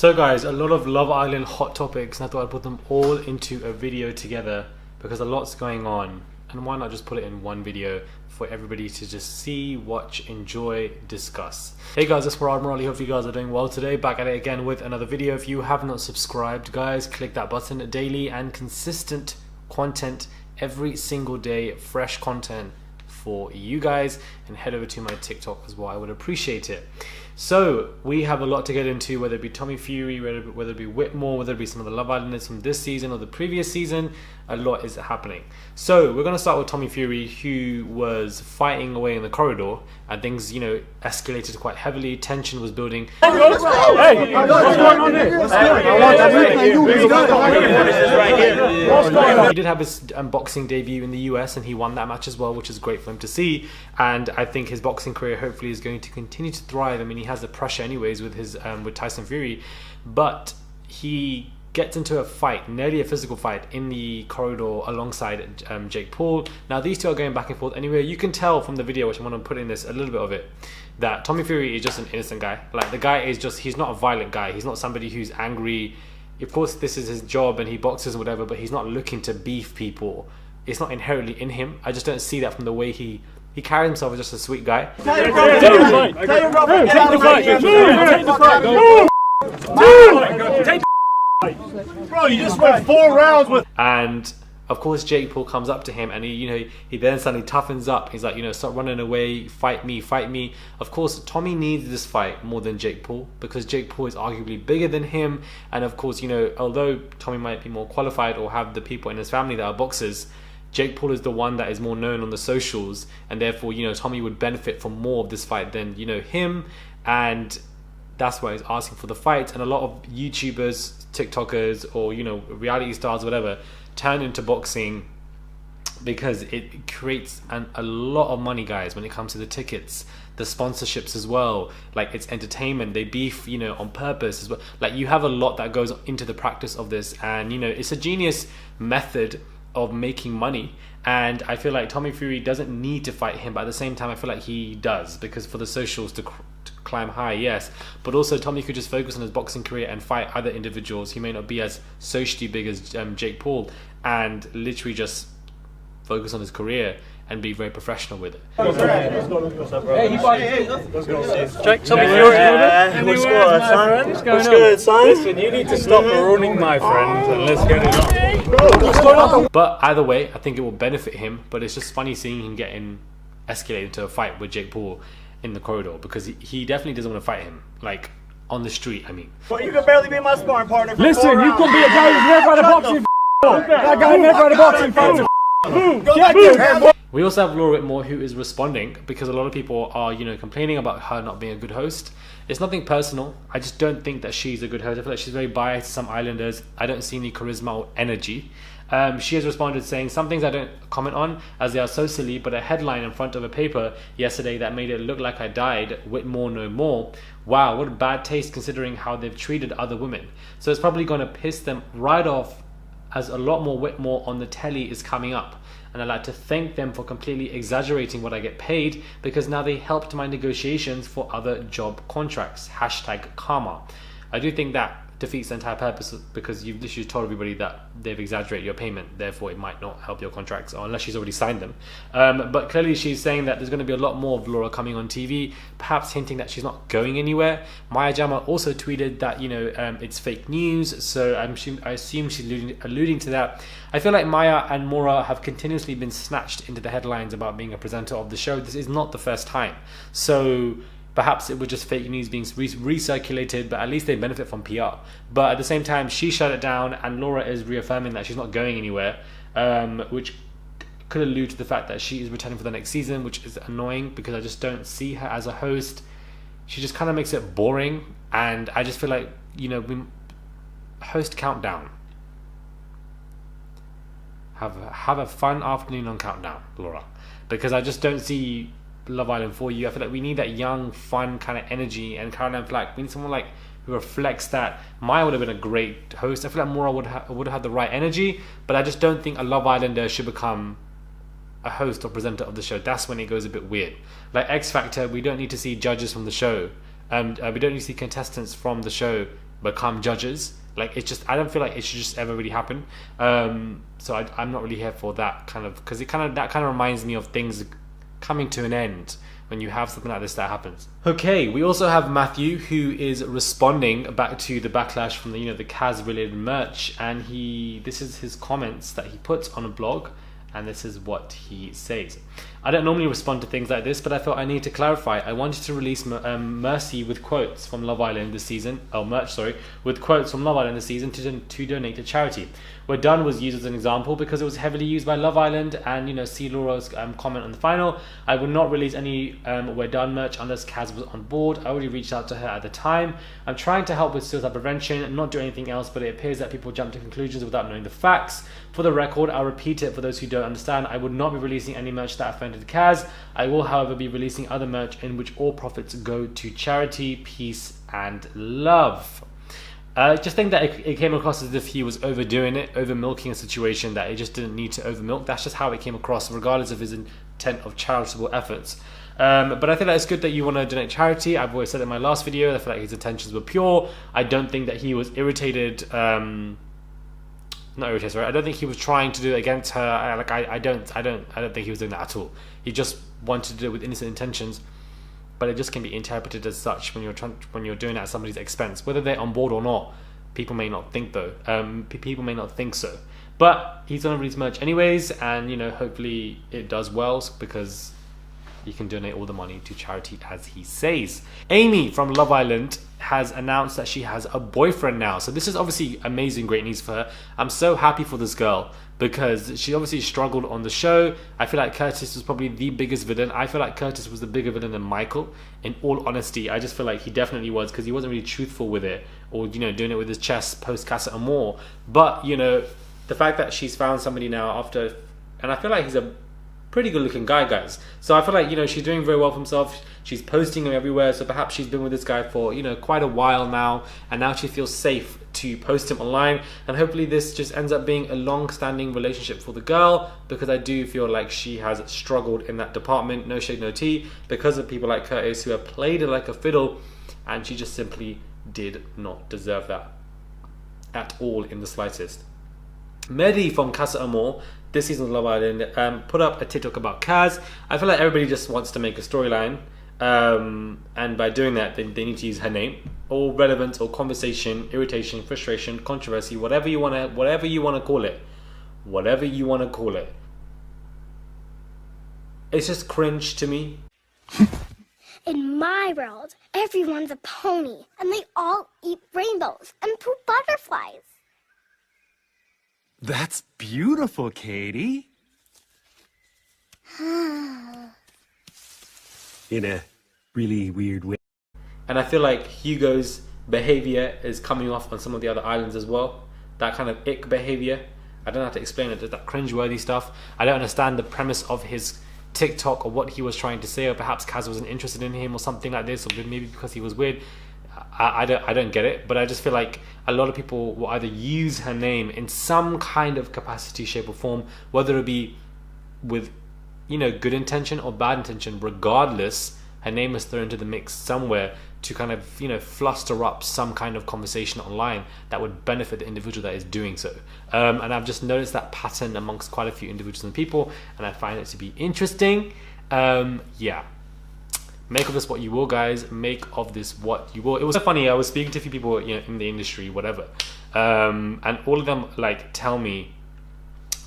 So guys, a lot of Love Island hot topics, and I thought I'd put them all into a video together because a lot's going on, and why not just put it in one video for everybody to just see, watch, enjoy, discuss. Hey guys, it's Whitmore. Hope you guys are doing well today. Back at it again with another video. If you have not subscribed, guys, click that button. Daily and consistent content every single day, fresh content for you guys, and head over to my TikTok as well. I would appreciate it. So we have a lot to get into, whether it be Tommy Fury, whether it be Whitmore, whether it be some of the Love Islanders from this season or the previous season. A lot is happening. So we're going to start with Tommy Fury, who was fighting away in the corridor, and things, you know, escalated quite heavily. Tension was building. Hey, what's going on here? He did have his boxing debut in the US, and he won that match as well, which is great for him to see. And I think his boxing career hopefully is going to continue to thrive. I mean, he has the pressure anyways with his with Tyson Fury, but he gets into a fight, nearly a physical fight, in the corridor alongside Jake Paul. Now these two are going back and forth. Anyway, you can tell from the video, which I'm going to put in this, a little bit of it, that Tommy Fury is just an innocent guy. Like, the guy is just, he's not a violent guy. He's not somebody who's angry. Of course, this is his job and he boxes and whatever, but he's not looking to beef people. It's not inherently in him. I just don't see that from the way he carries himself as just a sweet guy. Take the Bro, you just went 4 rounds with. And of course, Jake Paul comes up to him, and he then suddenly toughens up. He's like, stop running away, fight me, fight me. Of course, Tommy needs this fight more than Jake Paul, because Jake Paul is arguably bigger than him. And of course, although Tommy might be more qualified or have the people in his family that are boxers, Jake Paul is the one that is more known on the socials, and therefore, Tommy would benefit from more of this fight than, him. And that's why he's asking for the fight. And a lot of YouTubers, TikTokers, or reality stars, whatever, turn into boxing because it creates a lot of money, guys, when it comes to the tickets, the sponsorships as well. Like, it's entertainment. They beef, on purpose as well. Like, you have a lot that goes into the practice of this, and it's a genius method of making money. And I feel like Tommy Fury doesn't need to fight him, but at the same time I feel like he does, because for the socials to climb high, yes, but also Tommy could just focus on his boxing career and fight other individuals. He may not be as socially big as Jake Paul, and literally just focus on his career and be very professional with it. Jake, Tommy Fury. What's good, son? Listen, you need to stop running, my friend, and let's get it on. But either way, I think it will benefit him. But it's just funny seeing him getting escalated into a fight with Jake Paul in the corridor, because he definitely doesn't want to fight him, like, on the street. I mean, Well, you can barely be my sparring partner. Listen, you can be a guy who's never had a boxing. That guy never had a boxing fight. we also have Laura Whitmore, who is responding because a lot of people are, complaining about her not being a good host. It's nothing personal. I just don't think that she's a good host. I feel like she's very biased to some Islanders. I don't see any charisma or energy. She has responded saying, "Some things I don't comment on as they are so silly, but a headline in front of a paper yesterday that made it look like I died, Whitmore no more. Wow, what a bad taste considering how they've treated other women." So it's probably going to piss them right off, as a lot more Whitmore on the telly is coming up. And I'd like to thank them for completely exaggerating what I get paid, because now they helped my negotiations for other job contracts. #karma. I do think that defeats the entire purpose, because you've literally told everybody that they've exaggerated your payment, therefore it might not help your contracts, or unless she's already signed them. But clearly she's saying that there's going to be a lot more of Laura coming on TV, perhaps hinting that she's not going anywhere. Maya Jama also tweeted that it's fake news, so I assume she's alluding to that. I feel like Maya and Maura have continuously been snatched into the headlines about being a presenter of the show. This is not the first time, so perhaps it was just fake news being recirculated, but at least they benefit from PR. But at the same time, she shut it down, and Laura is reaffirming that she's not going anywhere, which could allude to the fact that she is returning for the next season, which is annoying, because I just don't see her as a host. She just kind of makes it boring, and I just feel like, we host Countdown. Have a fun afternoon on Countdown, Laura, because I just don't see Love Island for you. I feel like we need that young, fun kind of energy, and Caroline Flack, we need someone like who reflects that. Maya would have been a great host. I feel like Maura would have had the right energy, but I just don't think a Love Islander should become a host or presenter of the show. That's when it goes a bit weird. Like X Factor, we don't need to see judges from the show. We don't need to see contestants from the show become judges. Like, it's just, I don't feel like it should just ever really happen. So I'm not really here for that kind of, because that kind of reminds me of things coming to an end when you have something like this that happens. Okay, we also have Matthew, who is responding back to the backlash from the the Kaz related merch, and this is his comments that he puts on a blog, and this is what he says. I don't normally respond to things like this, but I thought I need to clarify. I wanted to release Mercy with quotes from Love Island this season, with quotes from Love Island this season to donate to charity. We're Done was used as an example because it was heavily used by Love Island, and see Laura's comment on the final. I would not release any We're Done merch unless Kaz was on board. I already reached out to her at the time. I'm trying to help with suicide prevention and not do anything else, but it appears that people jump to conclusions without knowing the facts. For the record, I'll repeat it for those who don't understand. I would not be releasing any merch that offended Kaz. I will, however, be releasing other merch in which all profits go to charity, peace, and love. Just think that it came across as if he was overdoing it, over milking a situation that he just didn't need to over milk. That's just how it came across, regardless of his intent of charitable efforts. But I think that it's good that you want to donate charity. I've always said in my last video, I feel like his intentions were pure. I don't think that he was irritated. Not irritated, sorry. I don't think he was trying to do it against her. I don't think he was doing that at all. He just wanted to do it with innocent intentions. But it just can be interpreted as such when you're doing it at somebody's expense, whether they're on board or not. People may not think though. People may not think so. But he's gonna release merch anyways, and hopefully it does well, because you can donate all the money to charity, as he says. Amy from Love Island has announced that she has a boyfriend now. So this is obviously amazing, great news for her. I'm so happy for this girl, because she obviously struggled on the show. I feel like Curtis was probably the biggest villain. I feel like Curtis was the bigger villain than Michael. In all honesty, I just feel like he definitely was, because he wasn't really truthful with it, or doing it with his chest post Casa Amor. But the fact that she's found somebody now after, and I feel like he's a pretty good looking guy, guys. So I feel like she's doing very well for himself. She's posting him everywhere, so perhaps she's been with this guy for quite a while now, and now she feels safe to post him online, and hopefully this just ends up being a long-standing relationship for the girl, because I do feel like she has struggled in that department, no shade no tea, because of people like Curtis who have played it like a fiddle, and she just simply did not deserve that at all in the slightest. Medhy from Casa Amor, this season of Love Island, put up a TikTok about Kaz. I feel like everybody just wants to make a storyline, and by doing that, they need to use her name, or relevance, or conversation, irritation, frustration, controversy, whatever you want to call it. It's just cringe to me. In my world, everyone's a pony, and they all eat rainbows and poop butterflies. That's beautiful, Katie. In a really weird way. And I feel like Hugo's behavior is coming off on some of the other islands as well. That kind of ick behavior. I don't know how to explain it. That cringeworthy stuff. I don't understand the premise of his TikTok, or what he was trying to say, or perhaps Kaz wasn't interested in him or something like this, or maybe because he was weird. I don't get it, but I just feel like a lot of people will either use her name in some kind of capacity, shape or form, whether it be with good intention or bad intention. Regardless, her name is thrown into the mix somewhere to kind of fluster up some kind of conversation online that would benefit the individual that is doing so. And I've just noticed that pattern amongst quite a few individuals and people, and I find it to be interesting. Yeah. Make of this what you will, guys. Make of this what you will. It was so funny. I was speaking to a few people, in the industry, whatever, and all of them tell me,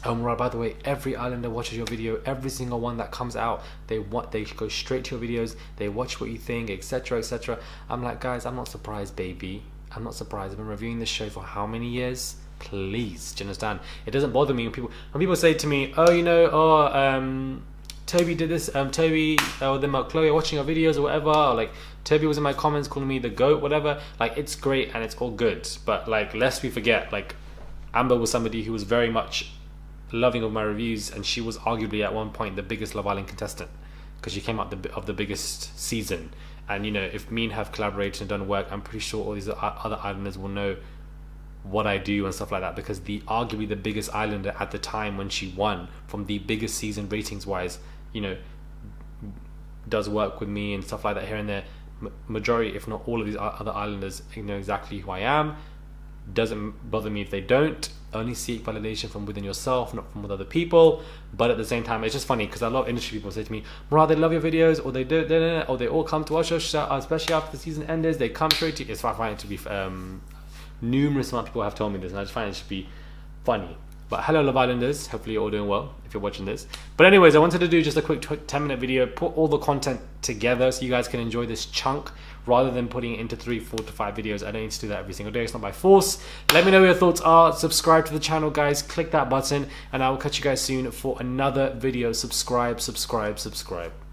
"Oh, Murad, by the way, every islander watches your video. Every single one that comes out, they go straight to your videos. They watch what you think, etc., etc." I'm like, guys, I'm not surprised, baby. I'm not surprised. I've been reviewing this show for how many years? Please, do you understand? It doesn't bother me when people say to me, "Oh, Toby did this, Toby or them Chloe are watching our videos or whatever," or like Toby was in my comments calling me the GOAT, whatever. Like, it's great and it's all good, but lest we forget, Amber was somebody who was very much loving of my reviews, and she was arguably at one point the biggest Love Island contestant, because she came out of the biggest season. And if me and her have collaborated and done work, I'm pretty sure all these other islanders will know what I do and stuff like that, because arguably the biggest islander at the time when she won from the biggest season ratings wise, does work with me and stuff like that here and there. majority, if not all of these other islanders know exactly who I am. Doesn't bother me if they don't. Only seek validation from within yourself, not from with other people. But at the same time, it's just funny because a lot of industry people say to me, Murad, they love your videos, or they do, or they all come to watch us, especially after the season ends, they come straight to you. It's I find it to be numerous amount of people have told me this, and I just find it to be funny. But hello, Love Islanders. Hopefully you're all doing well if you're watching this. But anyways, I wanted to do just a quick 10-minute video, put all the content together so you guys can enjoy this chunk rather than putting it into 3, 4 to 5 videos. I don't need to do that every single day. It's not by force. Let me know what your thoughts are. Subscribe to the channel, guys. Click that button, and I will catch you guys soon for another video. Subscribe, subscribe, subscribe.